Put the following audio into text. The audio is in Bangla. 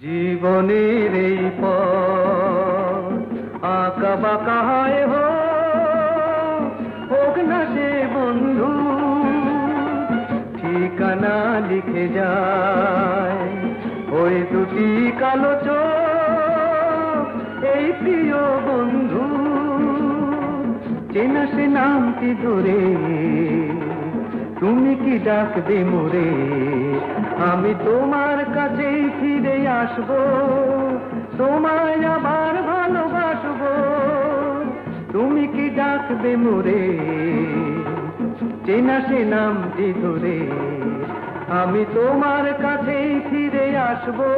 জীবনের এই পথ আঁকা বাঁকা হয় হোক না সে বন্ধু, ঠিকানা লিখে যায় ওই দুটি কালো চোখ, এই প্রিয় বন্ধু। চেনা সে নামটি ধরে তুমি কি ডাকবে মোরে, আমি তোমার কাছেই ফিরে আসবো, তোমায় আবার ভালোবাসবো। তুমি কি ডাকবে মোরে, চেনা সে নামটি ধরে আমি তোমার কাছেই ফিরে আসবো।